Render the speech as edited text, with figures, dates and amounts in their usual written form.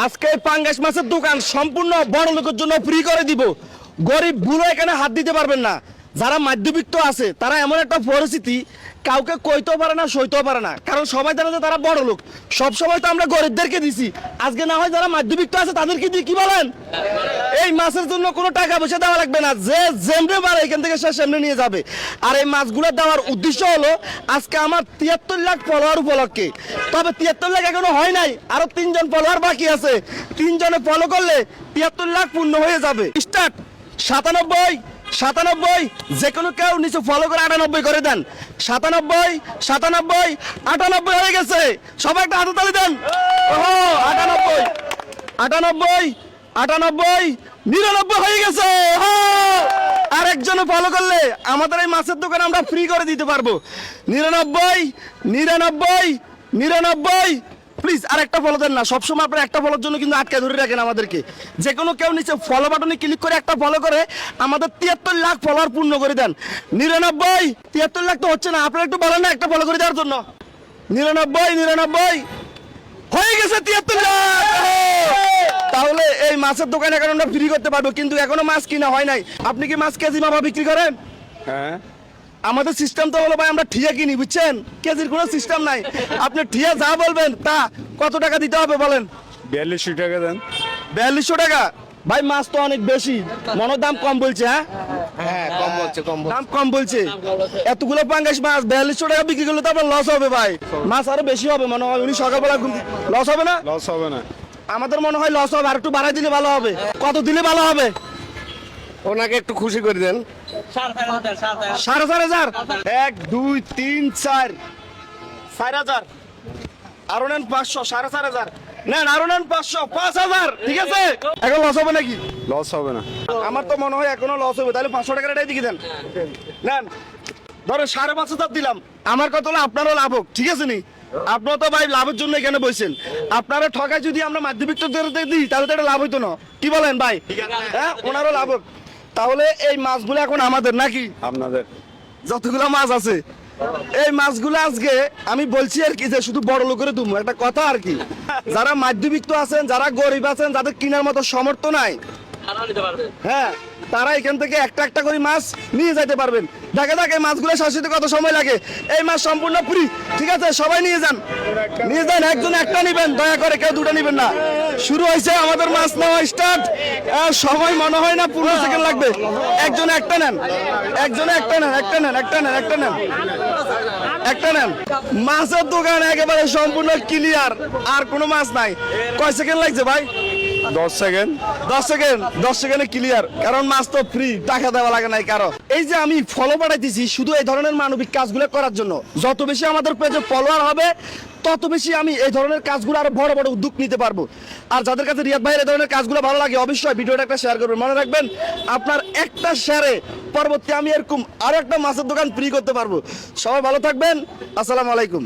আজকে পাঙ্গাস মাছের দোকান সম্পূর্ণ বড় লোকের জন্য ফ্রি করে দিব। গরিব বুড়ো এখানে হাত দিতে পারবেন না। যারা মধ্যবিত্ত আছে তারা এমন একটা পরিস্থিতি কাউকে কইতেও পারে না, সইতেও পারে না, কারণ সবাই জানে যে তারা বড় লোক। সব সময় তো আমরা গরিবদেরকে দিছি, আজকে না হয় যারা মধ্যবিত্ত আছে তাদেরকে দিয়ে কি বলেন? এই মাছের জন্য কোনো টাকা পয়সা দেওয়া লাগবে না, যে যেমনে পারে এখান থেকে সে সেমনে নিয়ে যাবে। আর এই মাছগুলো দেওয়ার উদ্দেশ্য হলো আজকে আমার 73 লাখ ফলোয়ার উপলক্ষে। তবে 73 লাখ এখনো হয় নাই, আরো 3 জন ফলোয়ার বাকি আছে। 3 জনে ফলো করলে 73 লাখ পূর্ণ হয়ে যাবে। স্টার্ট 97 97, যে কোনো কেউ নিচে ফলো করে 98 করে দেন। 97 97 98 হয়ে গেছে। সবাই একটা হাততালি দেন। ওহো 98 98 98 99 হয়ে গেছে। আর একজনে ফলো করলে আমাদের এই মাছের দোকান আমরা ফ্রি করে দিতে পারবো। 99 99 99। প্লিজ আর একটা ফলো দেন না, সবসময় আপনার একটা ফলোর জন্য কিন্তু আটকে ধরে রাখেন আমাদেরকে। যে কোনো কেউ নিচে ফলো বাটনে ক্লিক করে একটা ফলো করে আমাদের 73 লাখ ফলোয়ার পূর্ণ করে দেন। 99 73 লাখ তো হচ্ছে না, আপনারা একটু বলেন না একটা ফলো করে দেওয়ার জন্য। 99 99 হয়ে গেছে 73 লাখ। তাহলে এই মাছের দোকানে এখন আমরা ফ্রি করতে পারবো, কিন্তু এখনো মাছ কিনা হয় নাই। আপনি কি মাছ কেজি মাপা বিক্রি করেন? হ্যাঁ, আমাদের সিস্টেম তো হলো ভাই আমরা ঠিয়া কিনি, বুঝছেন? কেজির কোনো সিস্টেম নাই। আপনি ঠিয়া যা বলবেন তা। কত টাকা দিতে হবে বলেন? 4200 টাকা দেন। 4200 টাকা? ভাই মাছ তো অনেক বেশি, মনের দাম কম বলছে। হ্যাঁ হ্যাঁ, কম বলছে, কম বলছে। দাম কম বলছে। এতগুলো পাঙ্গাস মাছ 4200 টাকা বিক্রি করলে তো আপনার লস হবে ভাই। মাছ আরো বেশি হবে মনে হয়। উনি সকালবেলা লস হবে না? লস হবে না। আমাদের মনে হয় লস হবে, আর একটু বাড়াই দিলে ভালো হবে। কত দিলে ভালো হবে? ওনাকে একটু খুশি করে দেন। 4500। 1 2 3 4 4000। আরো নেন 500, 4500 নেন। আরো নেন 500, 5000। ঠিক আছে, এখন লস হবে নাকি? লস হবে না। আমার তো মনে হয় এখনো লস হবে। তাহলে 500 টাকার এটাই দিকে দেন। নেন, ধরো 5500 দিলাম। আমার কত হলো আপনারও লাভ হোক, ঠিক আছে নি? আপনারা তো ভাই লাভের জন্য এখানে বসেন। আপনারা ঠকায় যদি আমরা মধ্যবিত্তদের দিই তাহলে তো এটা লাভ হইতো না। কি বলেন ভাই? হ্যাঁ, ওনারও লাভ হোক। তাহলে এই মাছগুলো এখন আমাদের নাকি? আপনাদের যতগুলো মাছ আছে এই মাছগুলো আজকে আমি বলছি আর কি যে শুধু বড় লোকের দুমু একটা কথা আর কি। যারা মধ্যবিত্ত আছেন, যারা গরিব আছেন, যাদের কেনার মতো সামর্থ্য নাই, হ্যাঁ, তারা এখান থেকে একটা একটা করে মাছ নিয়ে যেতে পারবেন। দেখে দেখে মাছগুলো শাসিতে কত সময় লাগে। এই মাছ সম্পূর্ণ ফ্রি, ঠিক আছে? সবাই নিয়ে যান, নিয়ে যান। একজন একটা নিবেন, দয়া করে কেউ দুটো নিবেন না। শুরু হয়েছে আমাদের মাছ নেওয়া স্টার্ট। সময় মনে হয় না 15 সেকেন্ড লাগবে। একজন একটা নেন, একজনে একটা নেন, একটা নেন, একটা নেন, একটা নেন, একটা নেন। মাছের দোকান একেবারে সম্পূর্ণ ক্লিয়ার, আর কোনো মাছ নাই। কয় সেকেন্ড লাগছে ভাই? 10 সেকেন্ড। 10 সেকেন্ড, 10 সেকেন্ডে ক্লিয়ার, কারণ মাছ তো ফ্রি, টাকা দেওয়া লাগে নাই কারো। এই যে আমি ফলো পাঠাইতেছি শুধু এই ধরনের মানবিক কাজগুলো করার জন্য। যত বেশি আমাদের পেজে ফলোয়ার হবে তত বেশি আমি এই ধরনের কাজগুলো আরো বড় বড় উদ্যোগ নিতে পারবো। আর যাদের কাছে রিয়াদ ভাইয়ের এই ধরনের কাজগুলো ভালো লাগে অবশ্যই ভিডিওটা একটা শেয়ার করবেন। মনে রাখবেন আপনার একটা শেয়ারে পরবর্তী আমি এরকম আরো একটা মাছের দোকান ফ্রি করতে পারবো। সবাই ভালো থাকবেন, আসসালামু আলাইকুম।